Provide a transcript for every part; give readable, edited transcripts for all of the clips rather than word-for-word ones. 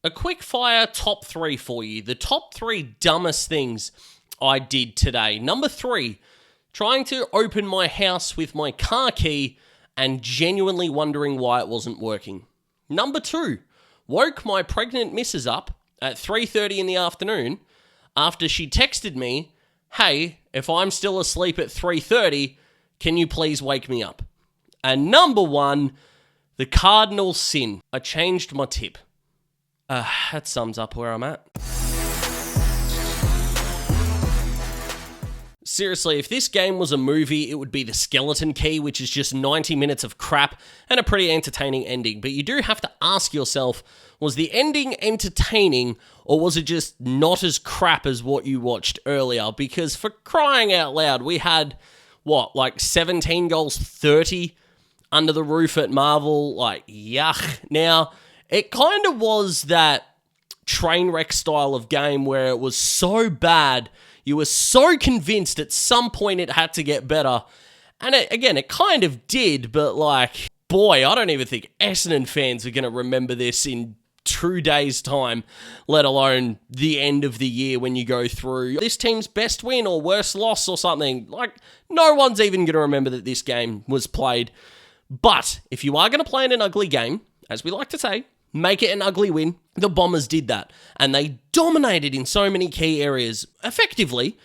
A quick fire top 3 for you. The top 3 dumbest things I did today. Number 3, trying to open my house with my car key and genuinely wondering why it wasn't working. Number 2, woke my pregnant missus up at 3:30 in the afternoon after she texted me, "Hey, if I'm still asleep at 3:30, can you please wake me up?" And number 1, the cardinal sin. I changed my tip. That sums up where I'm at. Seriously, if this game was a movie, it would be The Skeleton Key, which is just 90 minutes of crap and a pretty entertaining ending. But you do have to ask yourself, was the ending entertaining or was it just not as crap as what you watched earlier? Because for crying out loud, we had, 17 goals, 30 under the roof at Marvel? Yuck. Now, it kind of was that train wreck style of game where it was so bad, you were so convinced at some point it had to get better. And it kind of did, but boy, I don't even think Essendon fans are going to remember this in 2 days' time, let alone the end of the year when you go through this team's best win or worst loss or something. No one's even going to remember that this game was played. But if you are going to play in an ugly game, as we like to say, make it an ugly win. The Bombers did that, and they dominated in so many key areas. Effectively,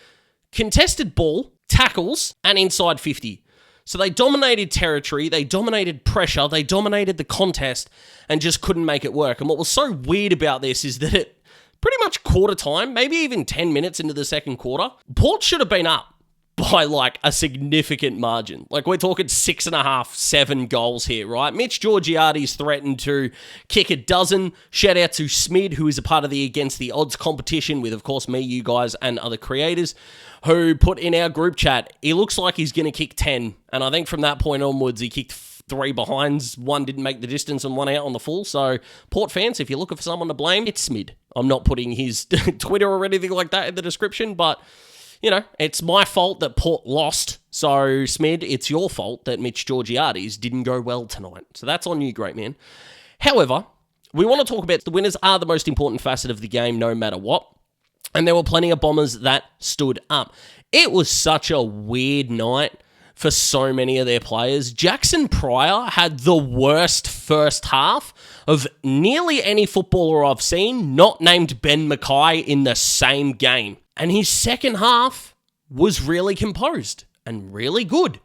contested ball, tackles, and inside 50. So they dominated territory, they dominated pressure, they dominated the contest, and just couldn't make it work. And what was so weird about this is that at pretty much quarter time, maybe even 10 minutes into the second quarter, Port should have been up by a significant margin. We're talking 6.5, 7 goals here, right? Mitch Georgiades threatened to kick a dozen. Shout out to Smid, who is a part of the Against the Odds competition with, of course, me, you guys, and other creators, who put in our group chat, he looks like he's going to kick 10. And I think from that point onwards, he kicked 3 behinds. 1 didn't make the distance and 1 out on the full. So, Port fans, if you're looking for someone to blame, it's Smid. I'm not putting his Twitter or anything like that in the description, but it's my fault that Port lost. So, Smid, it's your fault that Mitch Georgiades didn't go well tonight. So that's on you, great man. However, we want to talk about the winners are the most important facet of the game, no matter what. And there were plenty of Bombers that stood up. It was such a weird night for so many of their players. Jackson Pryor had the worst first half of nearly any footballer I've seen, not named Ben Mackay, in the same game. And his second half was really composed and really good.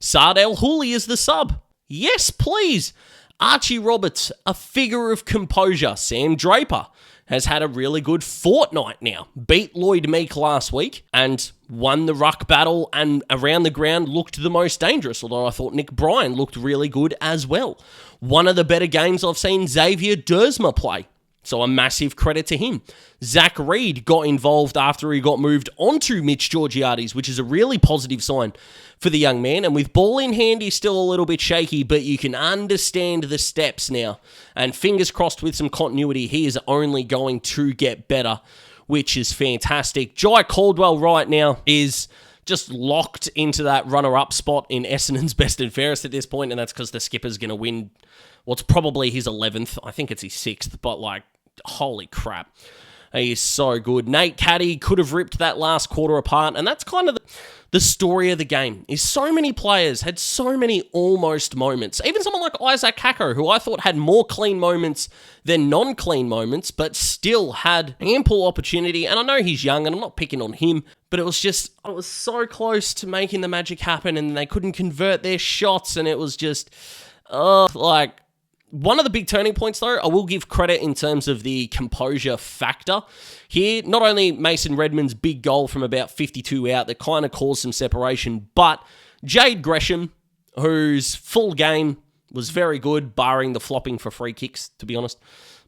Saad El Houli is the sub. Yes, please. Archie Roberts, a figure of composure. Sam Draper has had a really good fortnight now. Beat Lloyd Meek last week and won the ruck battle and around the ground looked the most dangerous, although I thought Nick Bryan looked really good as well. One of the better games I've seen Xavier Dersma play. So a massive credit to him. Zach Reed got involved after he got moved onto Mitch Georgiades, which is a really positive sign for the young man. And with ball in hand, he's still a little bit shaky, but you can understand the steps now. And fingers crossed with some continuity, he is only going to get better, which is fantastic. Jai Caldwell right now is just locked into that runner-up spot in Essendon's best and fairest at this point, and that's because the skipper's going to win what's probably his 11th. I think it's his 6th, but holy crap. He is so good. Nate Caddy could have ripped that last quarter apart, and that's kind of the story of the game, is so many players had so many almost moments. Even someone like Isaac Kako, who I thought had more clean moments than non-clean moments, but still had ample opportunity. And I know he's young, and I'm not picking on him, but it was so close to making the magic happen, and they couldn't convert their shots, and it was just, one of the big turning points, though, I will give credit in terms of the composure factor. Here, not only Mason Redmond's big goal from about 52 out that kind of caused some separation, but Jade Gresham, whose full game was very good, barring the flopping for free kicks, to be honest.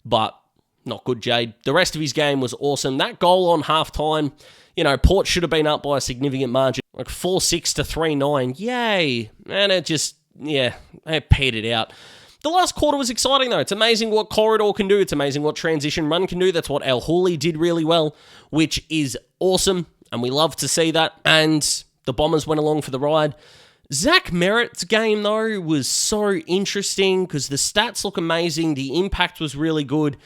But not good, Jade. The rest of his game was awesome. That goal on halftime, Port should have been up by a significant margin, 4-6 to 3-9. Yay. And it petered out. The last quarter was exciting, though. It's amazing what corridor can do. It's amazing what transition run can do. That's what El Houli did really well, which is awesome, and we love to see that. And the Bombers went along for the ride. Zach Merritt's game, though, was so interesting because the stats look amazing. The impact was really good.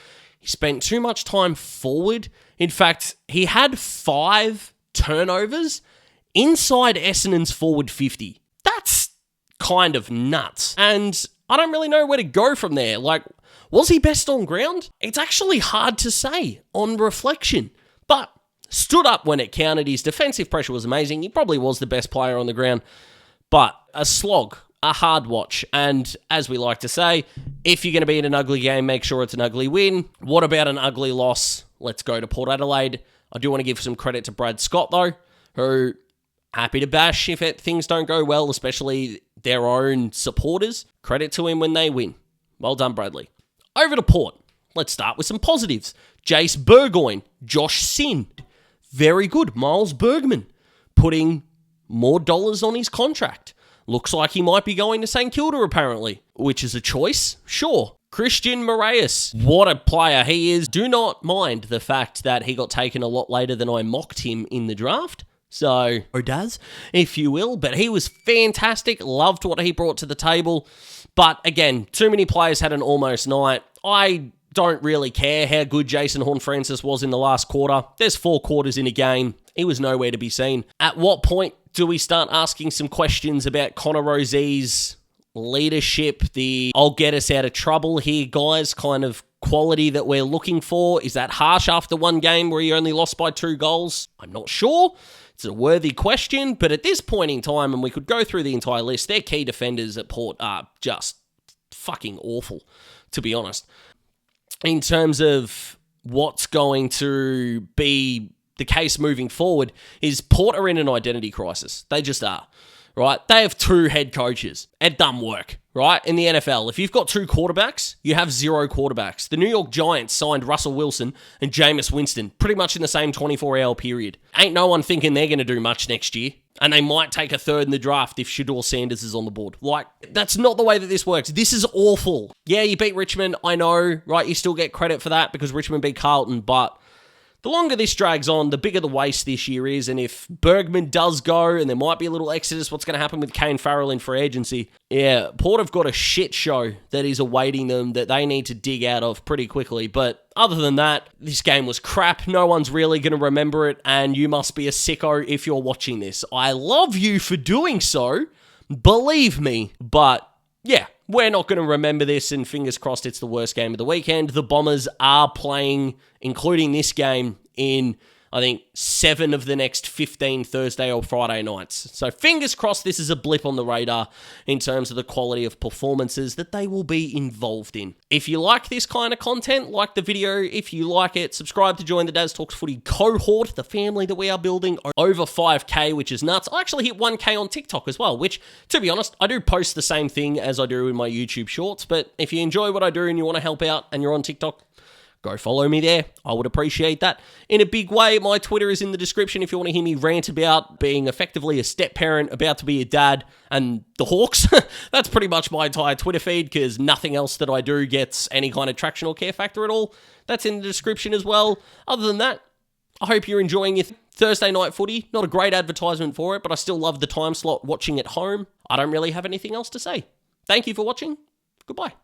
He spent too much time forward. In fact, he had 5 turnovers inside Essendon's forward 50. That's kind of nuts. And I don't really know where to go from there. Like, was he best on ground? It's actually hard to say on reflection. But stood up when it counted. His defensive pressure was amazing. He probably was the best player on the ground. But a slog, a hard watch. And as we like to say, if you're going to be in an ugly game, make sure it's an ugly win. What about an ugly loss? Let's go to Port Adelaide. I do want to give some credit to Brad Scott, though, who happy to bash if things don't go well, especially their own supporters. Credit to him when they win. Well done, Bradley. Over to Port. Let's start with some positives. Jace Burgoyne, Josh Sin. Very good. Miles Bergman putting more dollars on his contract. Looks like he might be going to St. Kilda, apparently, which is a choice. Sure. Christian Moraes, what a player he is. Do not mind the fact that he got taken a lot later than I mocked him in the draft. So, or does, if you will. But he was fantastic. Loved what he brought to the table. But again, too many players had an almost night. I don't really care how good Jason Horne-Francis was in the last quarter. There's 4 quarters in a game. He was nowhere to be seen. At what point do we start asking some questions about Connor Rozier's leadership, the I'll get us out of trouble here, guys, kind of quality that we're looking for? Is that harsh after one game where he only lost by 2 goals? I'm not sure. It's a worthy question, but at this point in time, and we could go through the entire list, their key defenders at Port are just fucking awful, to be honest. In terms of what's going to be the case moving forward, is Port are in an identity crisis. They just are, right? They have 2 head coaches at dumb work, right? In the NFL, if you've got 2 quarterbacks, you have 0 quarterbacks. The New York Giants signed Russell Wilson and Jameis Winston pretty much in the same 24-hour period. Ain't no one thinking they're going to do much next year. And they might take a 3rd in the draft if Shedeur Sanders is on the board. Like, that's not the way that this works. This is awful. Yeah, you beat Richmond, I know, right? You still get credit for that because Richmond beat Carlton, but the longer this drags on, the bigger the waste this year is. And if Bergman does go, and there might be a little exodus, what's going to happen with Kane Farrell in free agency? Yeah, Port have got a shit show that is awaiting them that they need to dig out of pretty quickly. But other than that, this game was crap. No one's really going to remember it, and you must be a sicko if you're watching this. I love you for doing so, believe me. But yeah, we're not going to remember this, and fingers crossed it's the worst game of the weekend. The Bombers are playing, including this game, in, I think, 7 of the next 15 Thursday or Friday nights. So fingers crossed this is a blip on the radar in terms of the quality of performances that they will be involved in. If you like this kind of content, like the video. If you like it, subscribe to join the Daz Talks Footy cohort, the family that we are building. Over 5K, which is nuts. I actually hit 1K on TikTok as well, which, to be honest, I do post the same thing as I do in my YouTube shorts. But if you enjoy what I do and you want to help out and you're on TikTok, go follow me there. I would appreciate that. In a big way, my Twitter is in the description if you want to hear me rant about being effectively a step-parent, about to be a dad, and the Hawks. That's pretty much my entire Twitter feed, because nothing else that I do gets any kind of traction or care factor at all. That's in the description as well. Other than that, I hope you're enjoying your Thursday night footy. Not a great advertisement for it, but I still love the time slot watching at home. I don't really have anything else to say. Thank you for watching. Goodbye.